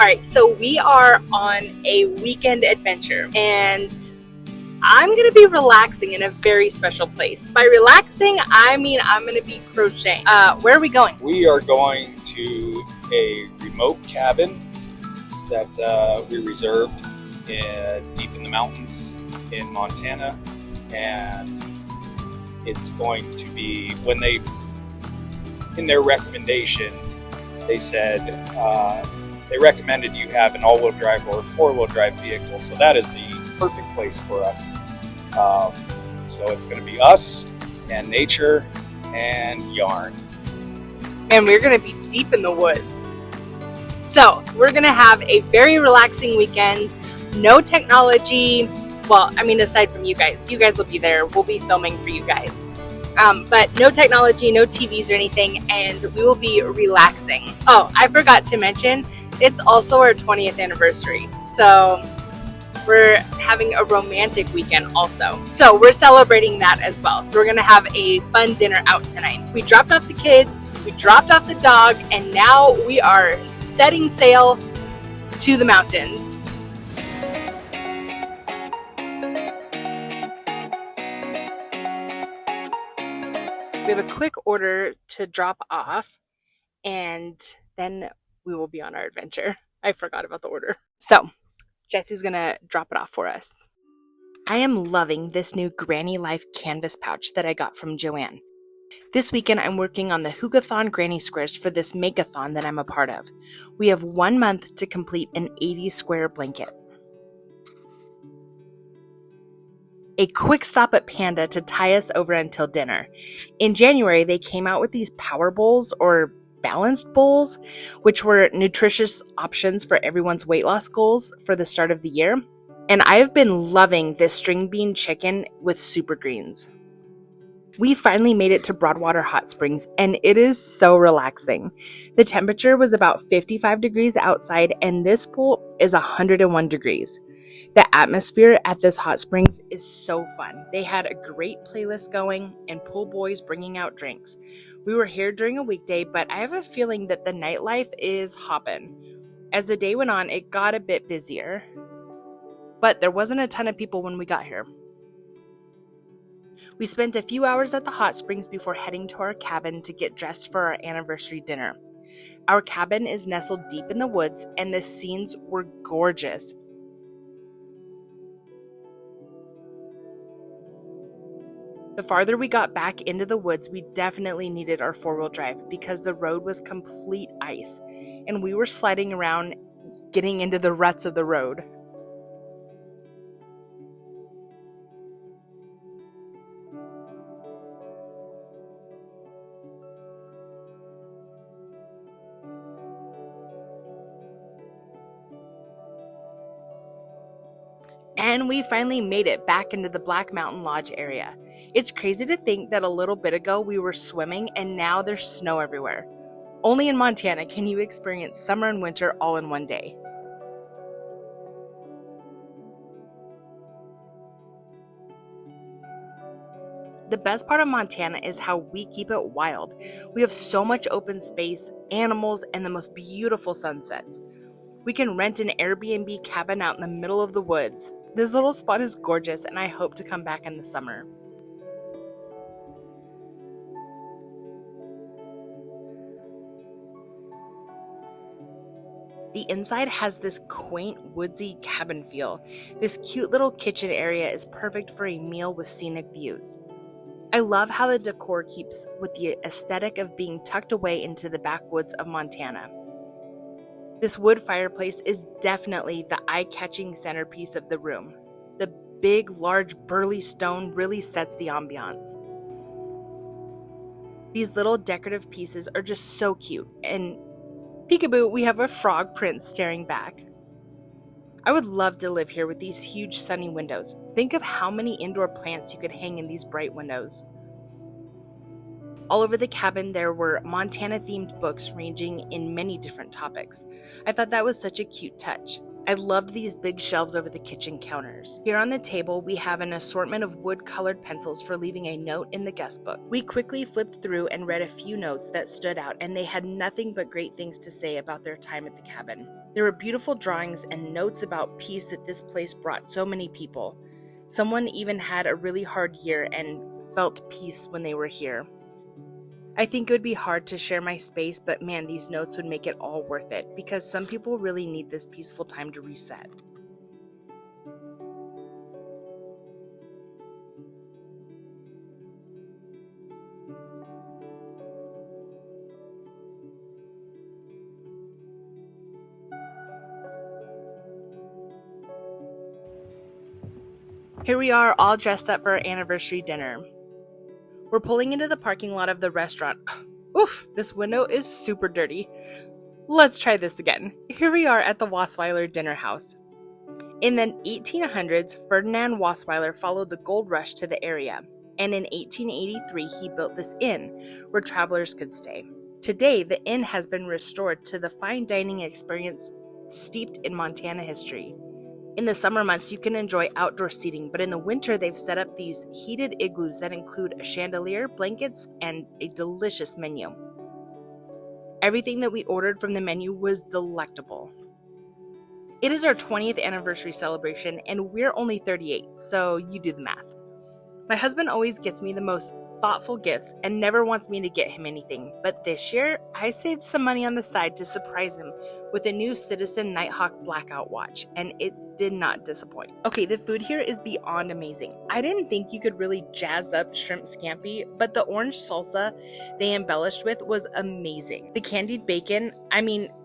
right, so we are on a weekend adventure, and I'm going to be relaxing in a very special place. By relaxing, I mean I'm going to be crocheting. Where are we going? We are going to a remote cabin that we reserved deep in the mountains in Montana, and it's going to be, in their recommendations, they said they recommended you have an all-wheel drive or four-wheel drive vehicle, so that is the perfect place for us. So it's going to be us and nature and yarn. And we're going to be deep in the woods. So we're going to have a very relaxing weekend. No technology. Well, I mean, aside from you guys will be there. We'll be filming for you guys. But no technology, no TVs or anything, and we will be relaxing. Oh, I forgot to mention, it's also our 20th anniversary. So we're having a romantic weekend also. So we're celebrating that as well. So we're going to have a fun dinner out tonight. We dropped off the kids, we dropped off the dog, and now we are setting sail to the mountains. We have a quick order to drop off, and then we will be on our adventure. I forgot about the order. So Jesse's gonna drop it off for us. I am loving this new Granny Life canvas pouch that I got from Joanne. This weekend I'm working on the Hookathon Granny Squares for this Make-a-thon that I'm a part of. We have 1 month to complete an 80 square blanket. A quick stop at Panda to tie us over until dinner. In January, they came out with these power bowls or balanced bowls, which were nutritious options for everyone's weight loss goals for the start of the year. And I've been loving this string bean chicken with super greens. We finally made it to Broadwater Hot Springs, and it is so relaxing. The temperature was about 55 degrees outside, and this pool is 101 degrees. The atmosphere at this hot springs is so fun. They had a great playlist going and pool boys bringing out drinks. We were here during a weekday, but I have a feeling that the nightlife is hopping. As the day went on, it got a bit busier, but there wasn't a ton of people when we got here. We spent a few hours at the hot springs before heading to our cabin to get dressed for our anniversary dinner. Our cabin is nestled deep in the woods, and the scenes were gorgeous. The farther we got back into the woods, we definitely needed our four-wheel drive because the road was complete ice, and we were sliding around getting into the ruts of the road. And we finally made it back into the Black Mountain Lodge area. It's crazy to think that a little bit ago we were swimming and now there's snow everywhere. Only in Montana can you experience summer and winter all in one day. The best part of Montana is how we keep it wild. We have so much open space, animals, and the most beautiful sunsets. We can rent an Airbnb cabin out in the middle of the woods. This little spot is gorgeous, and I hope to come back in the summer. The inside has this quaint, woodsy cabin feel. This cute little kitchen area is perfect for a meal with scenic views. I love how the decor keeps with the aesthetic of being tucked away into the backwoods of Montana. This wood fireplace is definitely the eye-catching centerpiece of the room. The big, large, burly stone really sets the ambiance. These little decorative pieces are just so cute, and peekaboo, we have a frog prince staring back. I would love to live here with these huge sunny windows. Think of how many indoor plants you could hang in these bright windows. All over the cabin there were Montana-themed books ranging in many different topics. I thought that was such a cute touch. I loved these big shelves over the kitchen counters. Here on the table, we have an assortment of wood-colored pencils for leaving a note in the guest book. We quickly flipped through and read a few notes that stood out, and they had nothing but great things to say about their time at the cabin. There were beautiful drawings and notes about peace that this place brought so many people. Someone even had a really hard year and felt peace when they were here. I think it would be hard to share my space, but man, these notes would make it all worth it, because some people really need this peaceful time to reset. Here we are, all dressed up for our anniversary dinner. We're pulling into the parking lot of the restaurant. Oof, this window is super dirty. Let's try this again. Here we are at the Wasweiler Dinner House. In the 1800s, Ferdinand Wasweiler followed the gold rush to the area, and in 1883 he built this inn where travelers could stay. Today, the inn has been restored to the fine dining experience steeped in Montana history. In the summer months, you can enjoy outdoor seating, but in the winter, they've set up these heated igloos that include a chandelier, blankets, and a delicious menu. Everything that we ordered from the menu was delectable. It is our 20th anniversary celebration, and we're only 38, so you do the math. My husband always gets me the most thoughtful gifts and never wants me to get him anything, but this year, I saved some money on the side to surprise him with a new Citizen Nighthawk blackout watch, and it did not disappoint. Okay, the food here is beyond amazing. I didn't think you could really jazz up shrimp scampi, but the orange salsa they embellished with was amazing. The candied bacon,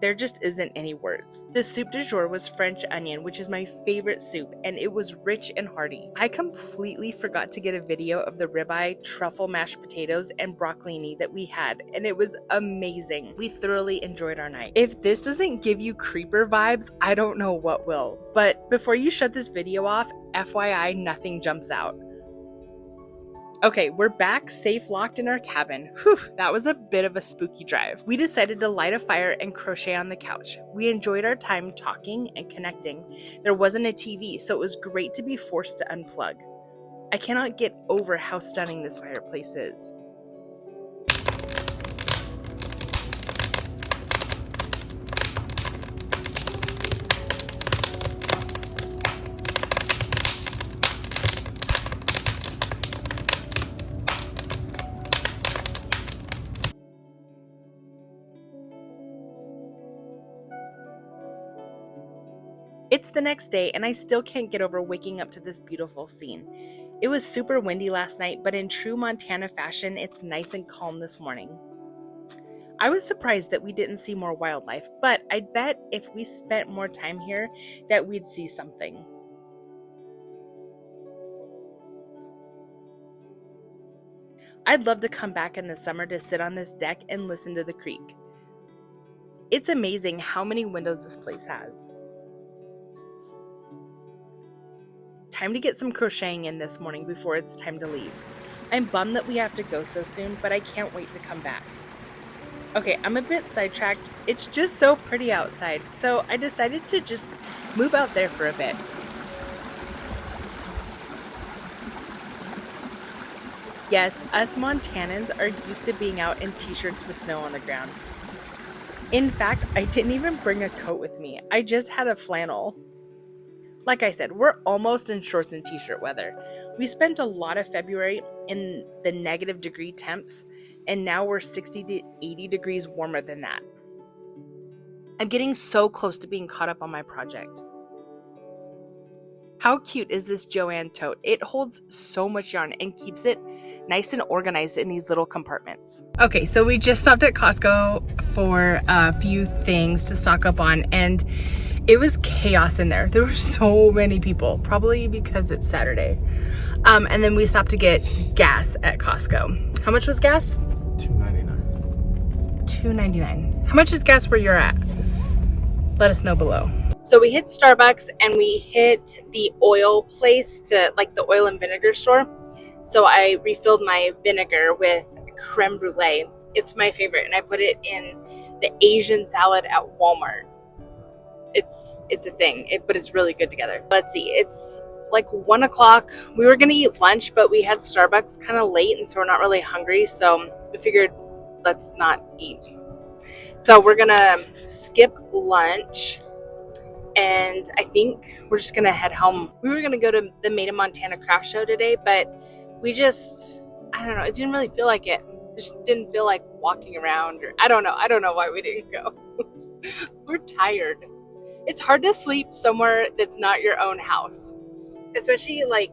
there just isn't any words. The soup du jour was French onion, which is my favorite soup, and it was rich and hearty. I completely forgot to get a video of the ribeye, truffle mashed potatoes, and broccolini that we had, and it was amazing. We thoroughly enjoyed our night. If this doesn't give you creeper vibes, I don't know what will. But before you shut this video off, FYI, nothing jumps out. Okay, we're back, safe locked in our cabin. Whew, that was a bit of a spooky drive. We decided to light a fire and crochet on the couch. We enjoyed our time talking and connecting. There wasn't a TV, so it was great to be forced to unplug. I cannot get over how stunning this fireplace is. It's the next day, and I still can't get over waking up to this beautiful scene. It was super windy last night, but in true Montana fashion, it's nice and calm this morning. I was surprised that we didn't see more wildlife, but I'd bet if we spent more time here that we'd see something. I'd love to come back in the summer to sit on this deck and listen to the creek. It's amazing how many windows this place has. Time to get some crocheting in this morning before it's time to leave. I'm bummed that we have to go so soon, but I can't wait to come back. Okay, I'm a bit sidetracked. It's just so pretty outside, so I decided to just move out there for a bit. Yes, us Montanans are used to being out in t-shirts with snow on the ground. In fact, I didn't even bring a coat with me. I just had a flannel. Like I said, we're almost in shorts and t-shirt weather. We spent a lot of February in the negative degree temps, and now we're 60 to 80 degrees warmer than that. I'm getting so close to being caught up on my project. How cute is this Joanne tote? It holds so much yarn and keeps it nice and organized in these little compartments. Okay, so we just stopped at Costco for a few things to stock up on, and it was chaos in there. There were so many people, probably because it's Saturday. And then we stopped to get gas at Costco. How much was gas? $2.99. $2.99. How much is gas where you're at? Let us know below. So we hit Starbucks and we hit the oil place, to like the oil and vinegar store. So I refilled my vinegar with creme brulee. It's my favorite, and I put it in the Asian salad at Walmart. it's a thing, but it's really good together. Let's see, it's like 1 o'clock. We were gonna eat lunch, but we had Starbucks kind of late, and so we're not really hungry, so we figured let's not eat. So we're gonna skip lunch, and I think we're just gonna head home. We were gonna go to the Made in Montana craft show today, but we just, I don't know, it didn't really feel like it. Just didn't feel like walking around, or I don't know why we didn't go. We're tired. It's hard to sleep somewhere that's not your own house, especially like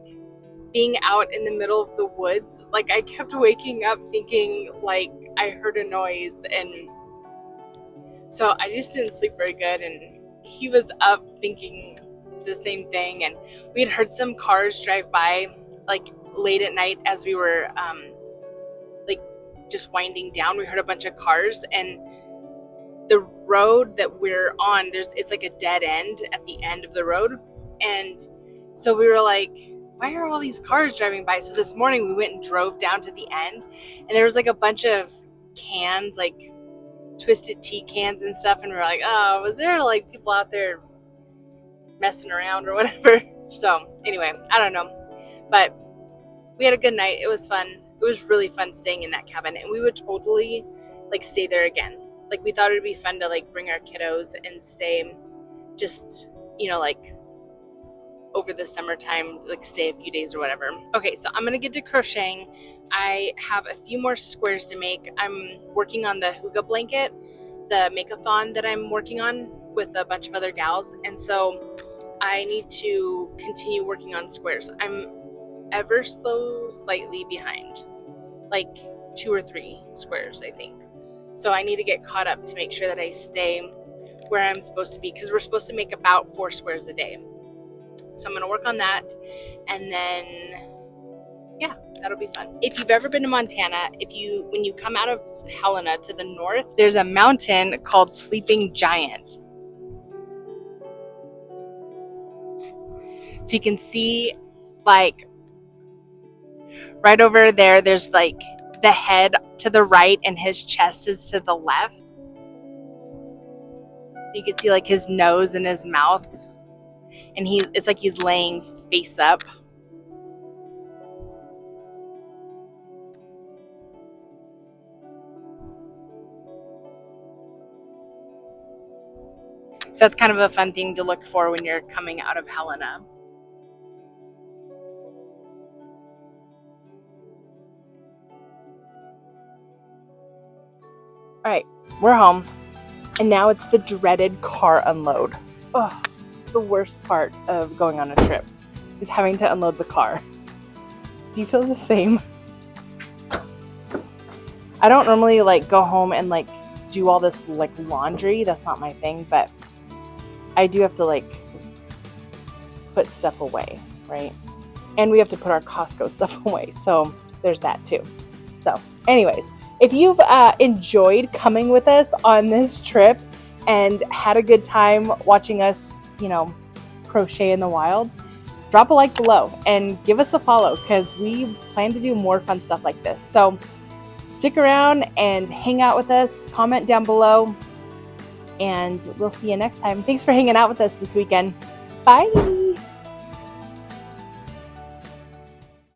being out in the middle of the woods. Like, I kept waking up thinking like I heard a noise, and so I just didn't sleep very good, and he was up thinking the same thing. And we had heard some cars drive by like late at night as we were like just winding down. We heard a bunch of cars, and the road that we're on, it's like a dead end at the end of the road. And so we were like, why are all these cars driving by? So this morning we went and drove down to the end, and there was like a bunch of cans, like Twisted Tea cans and stuff, and we were like, oh, was there like people out there messing around or whatever? So anyway, I don't know, but we had a good night. It was fun. It was really fun staying in that cabin, and we would totally like stay there again. Like, we thought it would be fun to like bring our kiddos and stay just, like over the summertime, like stay a few days or whatever. Okay, so I'm gonna get to crocheting. I have a few more squares to make. I'm working on the Hygge blanket, the make-a-thon that I'm working on with a bunch of other gals, and so I need to continue working on squares. I'm ever so slightly behind, like 2 or 3 squares, I think. So I need to get caught up to make sure that I stay where I'm supposed to be, because we're supposed to make about 4 squares a day. So I'm going to work on that, and then yeah, that'll be fun. If you've ever been to Montana, when you come out of Helena to the north, there's a mountain called Sleeping Giant. So you can see like right over there, there's like the head to the right and his chest is to the left. You can see like his nose and his mouth, and it's like he's laying face up. So that's kind of a fun thing to look for when you're coming out of Helena. All right, we're home, and now it's the dreaded car unload. Oh, it's the worst part of going on a trip, is having to unload the car. Do you feel the same? I don't normally like go home and like do all this like laundry. That's not my thing, but I do have to like put stuff away, right? And we have to put our Costco stuff away, so there's that too. So anyways, if you've enjoyed coming with us on this trip and had a good time watching us, crochet in the wild, drop a like below and give us a follow, because we plan to do more fun stuff like this. So stick around and hang out with us, comment down below, and we'll see you next time. Thanks for hanging out with us this weekend. Bye!